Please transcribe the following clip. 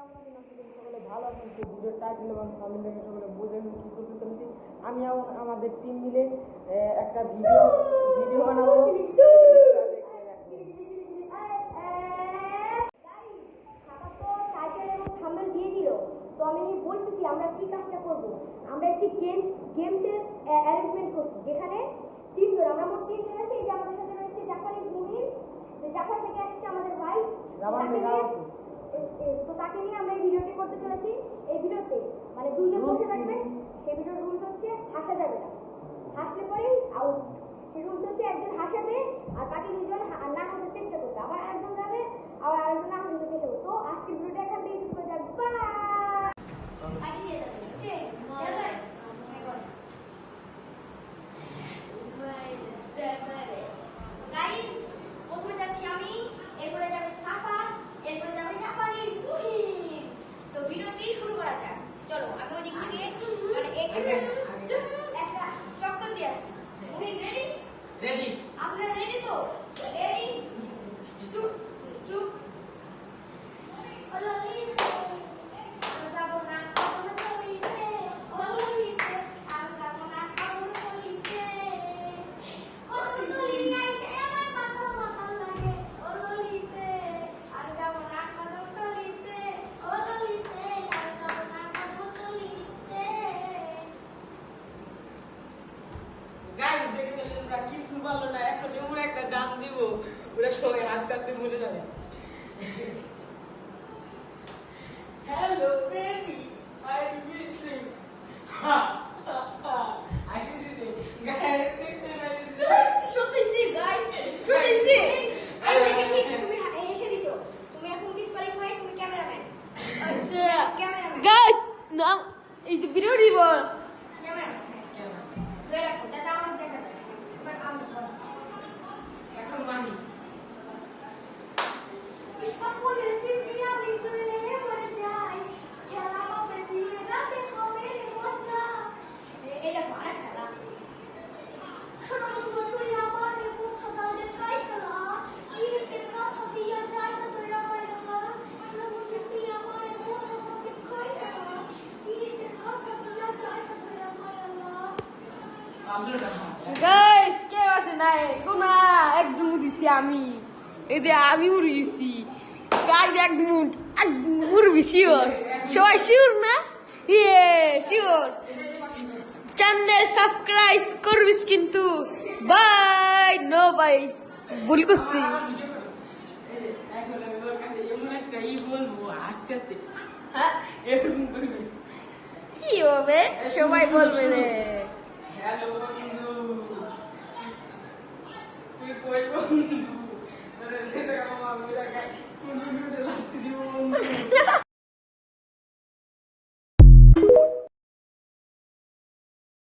সকলে ভালো আছেন। সেই ভিডিওর টাইটেল এবং থাম্বনেল দেখে সকলে বুঝে কি করতে চলেছি। আমি আমাদের টিম মিলে একটা ভিডিও বানাবো। তো আমি বলতেছি আমরা কি কাজটা করবো। আমরা একটি গেমসের অ্যারেঞ্জমেন্ট করছি, যেখানে তিনজন, আমরা মোট তিনজন আছি। এই যে আমাদের সাথে রয়েছে জাপানিজ মুমিন, জাপান থেকে আসছে আমাদের ভাই। তো তাকে নিয়ে আমরা এই ভিডিওটি করতে চলেছি। এই ভিডিওতে মানে দুইজন বসে থাকবে। সেই ভিডিওর রুলস হচ্ছে হাসা যাবে না, হাসলে পরেই আউট। সেই রুলস হচ্ছে একজন হাসাবে আর বাকি দুজন না হাসার চেষ্টা করবে, আবার আরেকজন যাবে আবার আরেকজন না হাসার চেষ্টা করবে। তো আজকের ভিডিওটা এখান থেকে শুরু করে যাক। প্রথমে যাচ্ছি আমি, এরপরে যাবে সাফা, এরপরে যাবে জাপানিজ মুহিন। তো ভিডিওটি শুরু করা যাক। চলো আমি ওই দিক থেকে মানে একটা চক্কর দিয়ে আসি। মুহিন রেডি? রেডি। আপনারা রেডি তো? রেডি? চুপ চুপ। কিছু ভালো না, এখন এমন একটা ডান্স দিব ওরা সবাই আস্তে আস্তে ভুলে যাবে। Hello baby, I miss you. I miss you guys, দেখতে না সত্যি গাইস, সত্যি এই দেখেছি তুমি এসে দিছো। তুমি এখন ডিসকোয়ালিফাই, তুমি ক্যামেরাম্যান। আচ্ছা ক্যামেরাম্যান গাইস না এই যে ভিডিও দিব ক্যামেরাম্যান দেখো যাতে আমার দেখা যায়। এবার আমি এখন মানি সকলের দিকে আমি চলে মরে যাই, খেলা হবে দিয়ে রাতে হবে মজা। এটা পারা খেলা। শোনো বন্ধু, তুই আমার কথা তাহলে কাই খেলা, ইরের কথা দিয়া যায় না তুই আমার না। শোনো বন্ধু, তুই আমার কথা তাহলে কাই খেলা, ইরের কথা দিয়া যায় না তুই আমার না। গাইস কে আছে নাই কোনা একদম উড়িছি আমি এই যে আমি উড়িছি গাইস একদম উড়বি শিওর সবাই শিওর না ইয়ে শিওর চ্যানেল সাবস্ক্রাইব করবিস কিন্তু বাই নো বাই ভুল করছি এমন একটা বলবো আস্তে আস্তে এরকম করবে কি হবে সবাই বলবে রে হ্যালো বন্ধু, তুই কই বন্ধু? মানে সেটা আমার মামিরা কোন ভিডিওতে লাগতে দিব বন্ধু।